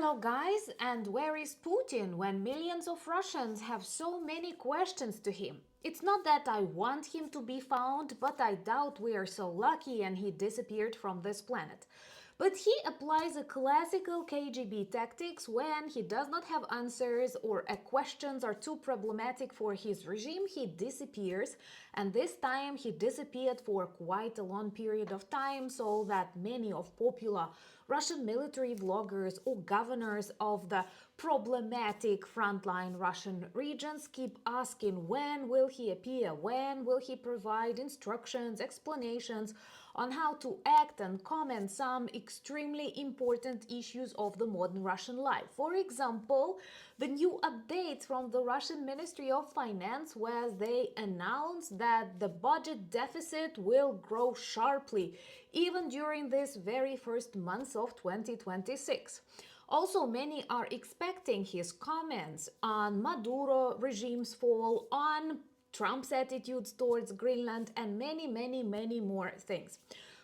Hello guys, and where is Putin when millions of Russians have so many questions to him? It's not that I want him to be found, but I doubt we are so lucky and he disappeared from this planet. But he applies a classical KGB tactics when he does not have answers or questions are too problematic for his regime, he disappears. And this time he disappeared for quite a long period of time, so that many of popular Russian military vloggers or governors of the problematic frontline Russian regions keep asking when will he appear, when will he provide instructions, explanations on how to act and comment some extremely important issues of the modern Russian life. For example, the new updates from the Russian Ministry of Finance, where they announced that the budget deficit will grow sharply even during this very first months of 2026. Also, many are expecting his comments on Maduro regime's fall, on Trump's attitudes towards Greenland, and many more things.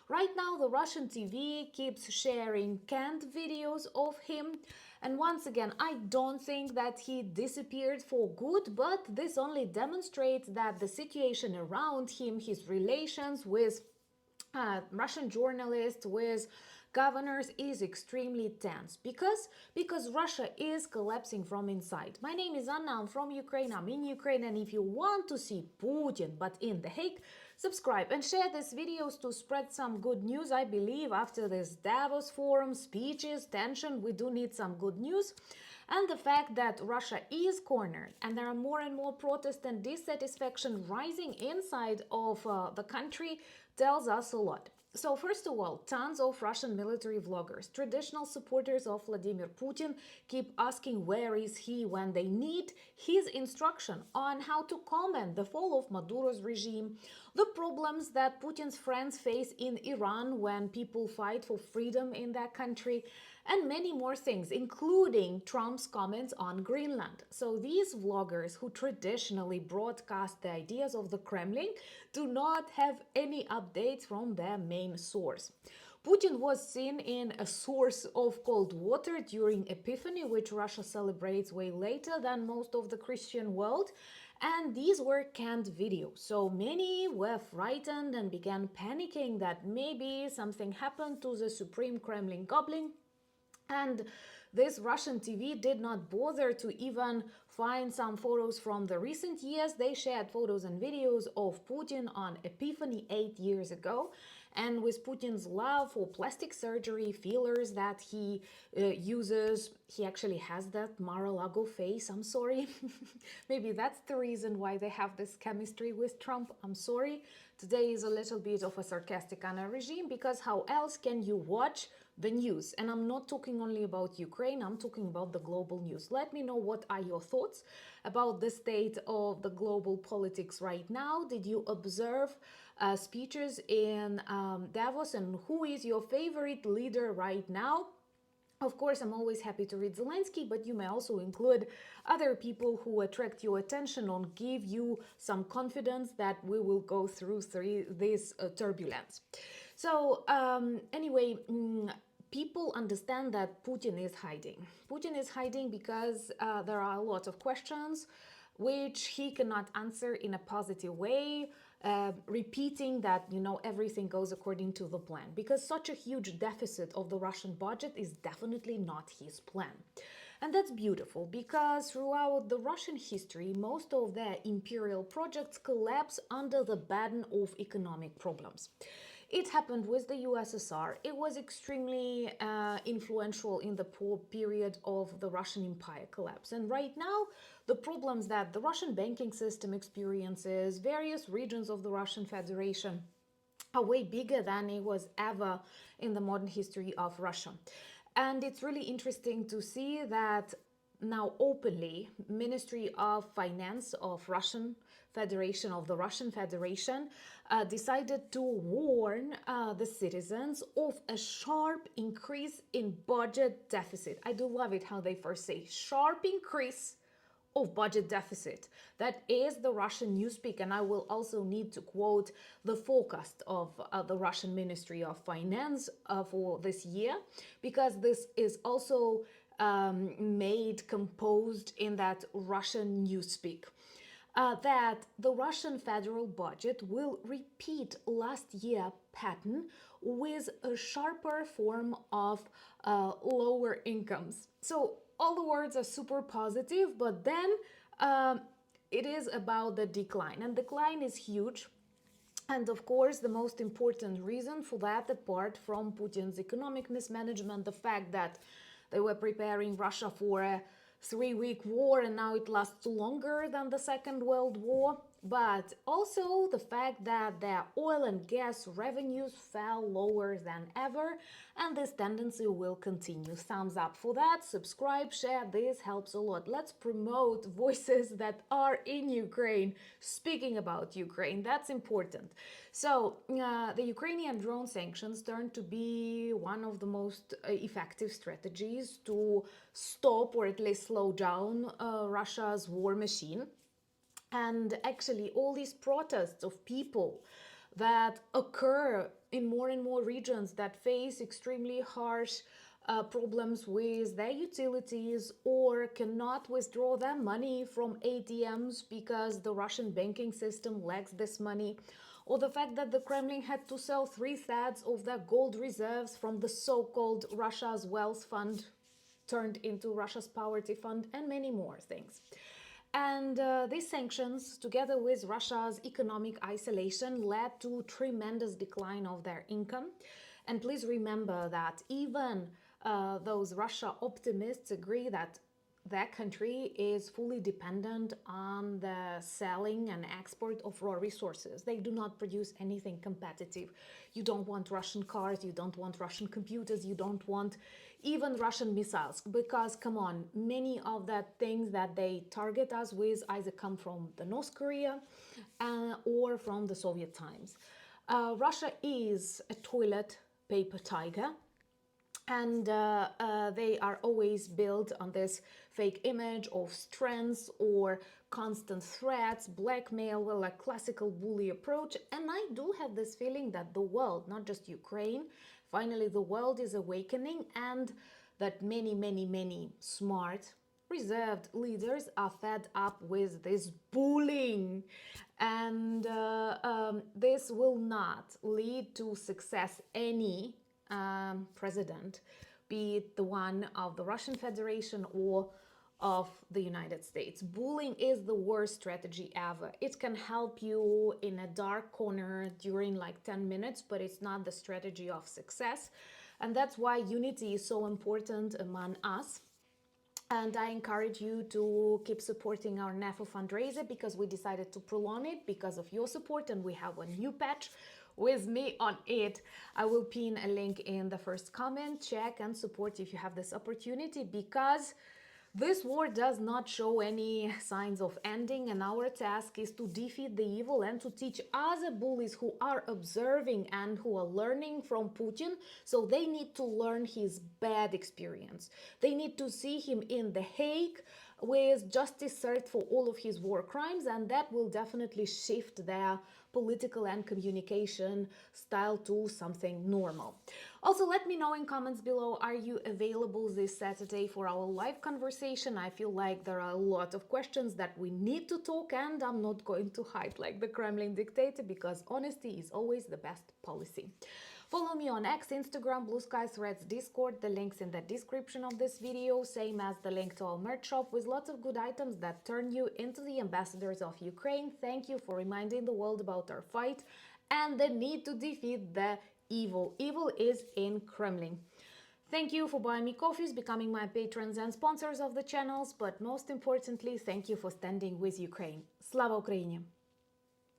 Right now, the Russian TV keeps sharing canned videos of him. And once again, I don't think that he disappeared for good, but this only demonstrates that the situation around him, his relations with Russian journalists, with governors, is extremely tense because Russia is collapsing from inside. My name is Anna, I'm from Ukraine, I'm in Ukraine, and if you want to see Putin but in The Hague, subscribe and share these videos to spread some good news. I believe after this Davos forum, speeches, tension, we do need some good news. And the fact that Russia is cornered and there are more and more protests and dissatisfaction rising inside of the country tells us a lot. So first of all, tons of Russian military vloggers, traditional supporters of Vladimir Putin, keep asking where is he when they need his instruction on how to comment the fall of Maduro's regime, the problems that Putin's friends face in Iran when people fight for freedom in that country, and many more things, including Trump's comments on Greenland. So these vloggers who traditionally broadcast the ideas of the Kremlin do not have any updates from their main source. Putin was seen in a source of cold water during Epiphany, which Russia celebrates way later than most of the Christian world. And these were canned videos. So many were frightened and began panicking that maybe something happened to the Supreme Kremlin Goblin. And this Russian TV did not bother to even find some photos from the recent years. They shared photos and videos of Putin on Epiphany 8 years ago. And with Putin's love for plastic surgery, fillers that he uses, he actually has that Mar-a-Lago face. I'm sorry. Maybe that's the reason why they have this chemistry with Trump. I'm sorry. Today is a little bit of a sarcastic on a regime, because how else can you watch the news? And I'm not talking only about Ukraine, I'm talking about the global news. Let me know what are your thoughts about the state of the global politics right now. Did you observe speeches in Davos, and who is your favorite leader right now? Of course, I'm always happy to read Zelensky, but you may also include other people who attract your attention or give you some confidence that we will go through this turbulence. So anyway, people understand that Putin is hiding. Putin is hiding because there are a lot of questions which he cannot answer in a positive way, repeating that, everything goes according to the plan, because such a huge deficit of the Russian budget is definitely not his plan. And that's beautiful, because throughout the Russian history, most of their imperial projects collapse under the burden of economic problems. It happened with the USSR. It was extremely influential in the period of the Russian Empire collapse. And right now, the problems that the Russian banking system experiences, various regions of the Russian Federation, are way bigger than it was ever in the modern history of Russia. And it's really interesting to see that now openly Ministry of Finance of the Russian Federation decided to warn the citizens of a sharp increase in budget deficit. I do love it how they first say sharp increase of budget deficit. That is the Russian newspeak, and I will also need to quote the forecast of the Russian Ministry of Finance for this year, because this is also composed in that Russian newspeak. That the Russian federal budget will repeat last year pattern with a sharper form of lower incomes. So all the words are super positive, but then it is about the decline, and decline is huge. And of course, the most important reason for that, apart from Putin's economic mismanagement, the fact that they were preparing Russia for a 3-week war and now it lasts longer than the Second World War, but also the fact that their oil and gas revenues fell lower than ever, and this tendency will continue. Thumbs up for that, subscribe, share, this helps a lot. Let's promote voices that are in Ukraine, speaking about Ukraine, that's important. So the Ukrainian drone sanctions turned to be one of the most effective strategies to stop or at least slow down Russia's war machine. And actually, all these protests of people that occur in more and more regions that face extremely harsh problems with their utilities or cannot withdraw their money from ATMs because the Russian banking system lacks this money, or the fact that the Kremlin had to sell 3/3 of their gold reserves from the so-called Russia's wealth fund turned into Russia's poverty fund, and many more things. And these sanctions, together with Russia's economic isolation, led to tremendous decline of their income. And please remember that even those Russia optimists agree that their country is fully dependent on the selling and export of raw resources. They do not produce anything competitive. You don't want Russian cars, you don't want Russian computers, you don't want even Russian missiles, because come on, many of the things that they target us with either come from the North Korea or from the Soviet times. Russia is a toilet paper tiger, and they are always built on this fake image of strength or constant threats, blackmail, well, a classical bully approach. And I do have this feeling that the world, not just Ukraine, finally the world is awakening, and that many smart, reserved leaders are fed up with this bullying. And this will not lead to success any president, be it the one of the Russian Federation or of the United States. Bullying is the worst strategy ever. It can help you in a dark corner during like 10 minutes, but it's not the strategy of success. And that's why unity is so important among us. And I encourage you to keep supporting our NAFO fundraiser, because we decided to prolong it because of your support, and we have a new patch with me on it. I will pin a link in the first comment. Check and support if you have this opportunity, because this war does not show any signs of ending, and our task is to defeat the evil and to teach other bullies who are observing and who are learning from Putin. So they need to learn his bad experience. They need to see him in The Hague with justice served for all of his war crimes, and that will definitely shift their political and communication style to something normal. Also, let me know in comments below, are you available this Saturday for our live conversation? I feel like there are a lot of questions that we need to talk, and I'm not going to hide like the Kremlin dictator, because honesty is always the best policy. Follow me on X, Instagram, Blue Sky, Threads, Discord. The link's in the description of this video, same as the link to our merch shop with lots of good items that turn you into the ambassadors of Ukraine. Thank you for reminding the world about our fight and the need to defeat the evil. Evil is in Kremlin. Thank you for buying me coffees, becoming my patrons and sponsors of the channels, but most importantly, thank you for standing with Ukraine. Slava Ukraini!